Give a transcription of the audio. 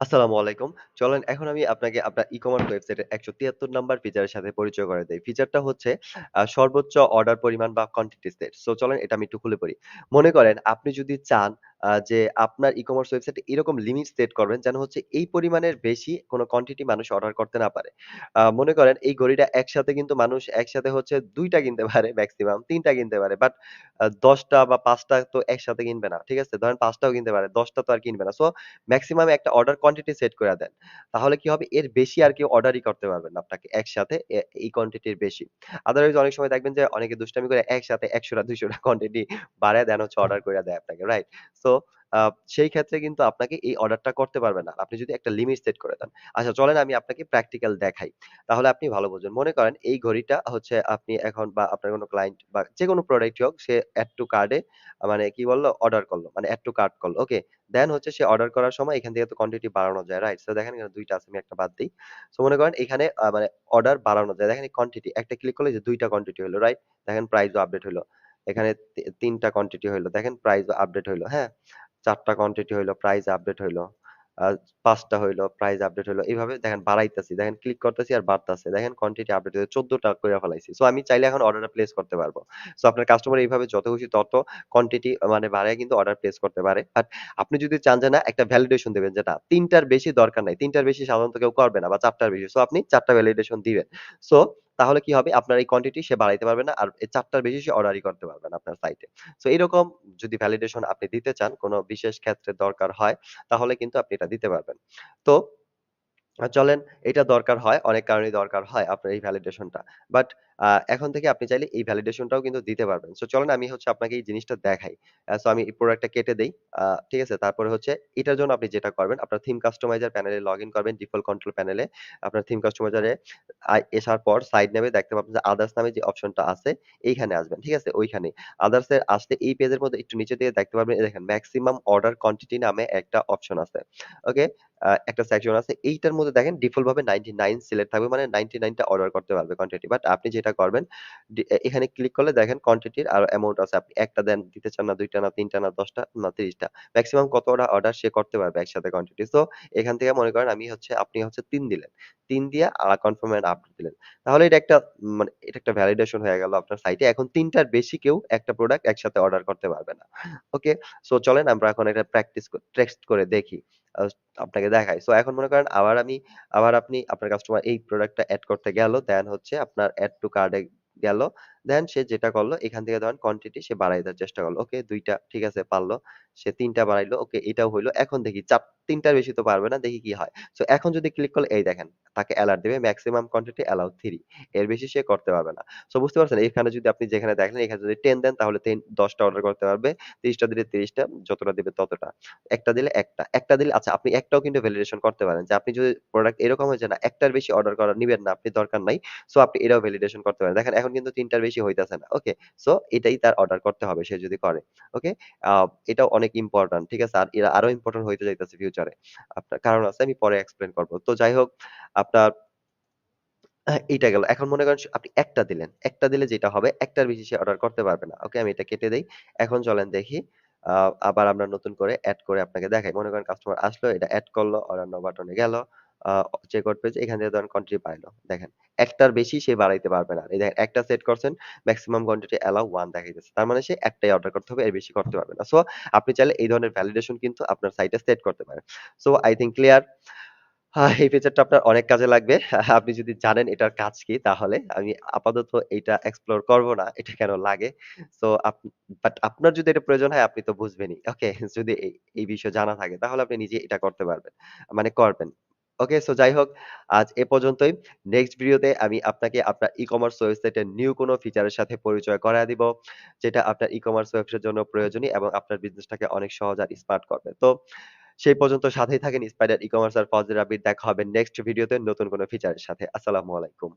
আসসালামু আলাইকুম। চলেন এখন আমি আপনাকে আপনার ই-কমার্স ওয়েবসাইটের ১৭৩ নাম্বার ফিচারের সাথে পরিচয় করে দেই। ফিচারটা হচ্ছে সর্বোচ্চ অর্ডার পরিমাণ বা কোয়ান্টিটি সেট। সো চলেন এটা আমি একটু খুলে বলি। মনে করেন আপনি যদি চান যে আপনার ই-কমার্স ওয়েবসাইটে এরকম লিমিট সেট করবেন যেন হচ্ছে এই পরিমাণের বেশি কোন কোয়ান্টিটি মানুষ অর্ডার করতে না পারে। মনে করেন এই ঘড়িটা একসাথে কিন্তু মানুষ একসাথে হচ্ছে ২ টা কিনতে পারে মেক্সিমাম ৩ টা কিনতে পারে। বাট ১০ টা বা ৫ টা তো একসাথে কিনবে না। ঠিক আছে? ধরেন ৫ টাও কিনতে পারে। ১০ টা তো আর কিনবে না। সো মেক্সিমাম একটা অর্ডার কোয়ান্টিটি সেট কইরা দেন। তাহলে কি হবে? এর বেশি আর কেউ অর্ডারই করতে পারবে না আপনাকে একসাথে এই কোয়ান্টিটির বেশি। আদারওয়াইজ অনেক সময় দেখবেন যে অনেকে দুষ্টামি করে একসাথে ১০০ টা ২০০ টা কোয়ান্টিটি বাড়ায় দেন হচ্ছে অর্ডার কইরা দেয় আপনাকে। রাইট? সো আ সেই ক্ষেত্রে কিন্তু আপনাকে এই অর্ডারটা করতে পারবেন না। আপনি যদি একটা লিমিট সেট করে দেন। আচ্ছা চলেন আমি আপনাকে প্র্যাকটিক্যাল দেখাই। তাহলে আপনি ভালো বুঝবেন। মনে করেন এই ঘড়িটা হচ্ছে আপনি এখন বা আপনার কোন ক্লায়েন্ট বা যেকোনো প্রোডাক্টই হোক সে এড টু কার্ট এ মানে কি বলল? অর্ডার করল। মানে এড টু কার্ট করল। ওকে? দেন হচ্ছে সে অর্ডার করার সময় এখান থেকে তো কোয়ান্টিটি বাড়ানো যায়, রাইট? সো দেখেন এখানে ২ টা আছে, আমি একটা বাদ দেই। সো মনে করেন এখানে মানে অর্ডার বাড়ানো যায়। দেখেন এই কোয়ান্টিটি একটা ক্লিক করলে যে ২ টা কোয়ান্টিটি হইলো, রাইট? দেখেন প্রাইসও আপডেট হইলো। এখানে ৩ টা কোয়ান্টিটি হইলো। দেখেন প্রাইসও আপডেট হইলো, হ্যাঁ? ৪ টা কোয়ান্টিটি হইলো, প্রাইস আপডেট হইলো। আ ৫ টা হইলো, প্রাইস আপডেট হইলো। এভাবে দেখেন বাড়াইতেছি। দেখেন ক্লিক করতেছি আর বাড়তাছে। দেখেন কোয়ান্টিটি আপডেট হয়ে ১৪ টা কইরা ফেলাইছি। সো আমি চাইলে এখন অর্ডারটা প্লেস করতে পারব। সো আপনার কাস্টমার এইভাবে যত খুশি তত কোয়ান্টিটি মানে বাড়ায় কিন্তু অর্ডার প্লেস করতে পারে। বাট আপনি যদি চান যে না একটা ভ্যালিডেশন দিবেন যে না ৩ টার বেশি দরকার নাই। ৩ টার বেশি সাধারণত কেউ করবে না বা ৪ টার বেশি। সো আপনি ৪ টা ভ্যালিডেশন দিবেন। সো তাহলে কি হবে? আপনার এই কোয়ান্টিটি সে বাড়াইতে পারবে না। আর এই ৪ টার বেশি সে অর্ডারই করতে পারবে না আপনার সাইটে। সো এরকম যদি ভ্যালিডেশন আপনি দিতে চান, কোন বিশেষ ক্ষেত্রে দরকার হয়, তাহলে কিন্তু আপনি এটা দিতে পারবেন। তো চলেন এটা দরকার হয়, অনেক কারণেই দরকার হয় আপনার এই ভ্যালিডেশনটা। বাট এখন থেকে আপনি চাইলে এই ভ্যালিডেশনটাও কিন্তু দিতে পারবেন। সো চলেন আমি হচ্ছে আপনাকে এই জিনিসটা দেখাই। সো আমি এই প্রোডাক্টটা কেটে দেই। ঠিক আছে? তারপরে হচ্ছে এটার জন্য আপনি যেটা করবেন, আপনার থিম কাস্টমাইজার প্যানেলে লগইন করবেন, ডিফল্ট কন্ট্রোল প্যানেলে। আপনার থিম কাস্টমাইজারে আসার পর সাইড নেমে দেখতে পাবেন যে আদার্স নামে যে অপশনটা আছে, এইখানে আসবেন। ঠিক আছে? ওইখানেই। আদার্স এ আসলে এই পেজের মধ্যে একটু নিচের দিকে দেখতে পারবেন, এই দেখেন মেক্সিমাম অর্ডার কোয়ান্টিটি নামে একটা অপশন আছে। ওকে? একটা সেকশন আছে। এইটার মধ্যে দেখেন ডিফল্ট ভাবে 99 সিলেক্ট থাকবে। মানে 99 টা অর্ডার করতে পারবে কোয়ান্টিটি। বাট আপনি যেটা করবেন এখানে ক্লিক করলে দেখেন কোয়ান্টিটির আরো অ্যামাউন্ট আছে। আপনি ১ টা দেন, দিতে চান না ২ টা না ৩ টা না ১০ টা না ৩০ টা। মেক্সিমাম কতটা অর্ডার সে করতে পারবে একসাথে কোয়ান্টিটি। সো এখান থেকে মনে করেন আপনি হচ্ছে ৩ দিলেন। ৩ দিয়া কনফার্ম এন্ড আপডেট দিলেন। তাহলে এটা একটা মানে এটা একটা ভ্যালিডেশন হয়ে গেল আপনার সাইটে। এখন ৩ টার বেশি কেউ একটা প্রোডাক্ট একসাথে অর্ডার করতে পারবে না। ওকে? সো চলেন আমরা এখন এটা টেস্ট করে দেখি। আ আপনাকে দেখাই। সো এখন মনে করেন আবার আপনি আপনার কাস্টমার এই প্রোডাক্টটা এড করতে গেল। দেন হচ্ছে আপনার এড টু কার্ট এ গেল। দেন সে যেটা করল এখান থেকে ধরেন কোয়ান্টিটি সে বাড়ায় দেওয়ার চেষ্টা করল। ওকে ২ টা ঠিক আছে পারল। সে ৩ টা বাড়াইলো। ওকে এটাও হইল। এখন দেখি ৩ টার বেশি তো পারবে না। দেখি কি হয়। সো এখন যদি ক্লিক করলে এই দেখেন তাকে এলার্ট দিবে মেক্সিমাম কোয়ান্টিটি অ্যালাউ ৩ এর বেশি সে করতে পারবে না। সো বুঝতে পারছেন? এখানে যদি আপনি যেখানে দেখলেন এখানে যদি 10 দেন তাহলে ১০ টা অর্ডার করতে পারবে। ৩০ টা দিলে ৩০ টা, যতটা দিবে ততটা। একটা দিলে একটা। একটা দিলে আচ্ছা আপনি একটাও কিন্তু ভ্যালিডেশন করতে পারেন। যে আপনি যদি প্রোডাক্ট এরকম হয় যে না একটার বেশি অর্ডার করা নিবেন না, আপনি দরকার নাই। সো আপনি এটাও ভ্যালিডেশন করতে পারেন। দেখেন এখন কিন্তু ৩ টার বেশি হইতেছে না। ওকে? সো এটাই তার অর্ডার করতে হবে সে যদি করে। ওকে? আ এটাও অনেক ইম্পোর্টেন্ট। ঠিক আছে? আর এরা আরো ইম্পোর্টেন্ট হইতে যাইতেছে ফিউচারে। আপনার কারণ আছে আমি পরে এক্সপ্লেইন করব। তো যাই হোক আপনার এইটা গেল। এখন মনে করেন আপনি একটা দিলেন। একটা দিলে যেটা হবে একটার বেশি সে অর্ডার করতে পারবে না। ওকে? আমি এটা কেটে দেই। এখন চলেন দেখি। আ আবার আমরা নতুন করে এড করে আপনাকে দেখাই। মনে করেন কাস্টমার আসলো, এটা এড করলো, অর্ডার নাও বাটনে গেল। আ চেকআউট পেজ এখান থেকে ধরেন কোয়ান্টিটি বাড়াইলো। দেখেন একটার বেশি সে বাড়াইতে পারবে না। এই দেখেন একটা সেট করছেন, মেক্সিমাম কোয়ান্টিটি অ্যালাউ 1 দেখাইতেছে। তার মানে সে একটাই অর্ডার করতে হবে, এর বেশি করতে পারবে না। সো আপনি চাইলে এই ধরনের ভ্যালিডেশন কিন্তু আপনার সাইটে সেট করতে পারেন। So I think clear. এই ফিচারটা আপনার অনেক কাজে লাগবে। আপনি যদি জানেন এটার কাজ কি তাহলে আমি আপাতত এইটা এক্সপ্লোর করব না। এটা কেন লাগে। সো বাট আপনার যদি এটা প্রয়োজন হয় আপনি তো বুঝবেনই। ওকে? যদি এই বিষয়ে জানা থাকে তাহলে আপনি নিজে এটা করতে পারবেন। মানে করবেন। ওকে? সো যাই হোক আজ এ পর্যন্তই। নেক্সট ভিডিওতে আমি আপনাকে আপনার ই-কমার্স ওয়েবসাইটের নিউ কোনো ফিচারের সাথে পরিচয় করায় দিব। যেটা আপনার ই-কমার্স ওয়েবসাইটের জন্য প্রয়োজনীয় এবং আপনার বিজনেসটাকে অনেক সহজ আর স্মার্ট করবে। তো সেই পর্যন্ত সাথেই থাকেন স্পাইডার ই-কমার্স আর ফজরে রাব্বির। দেখা হবে নেক্সট ভিডিওতে নতুন কোনো ফিচারের সাথে। আসসালামু আলাইকুম।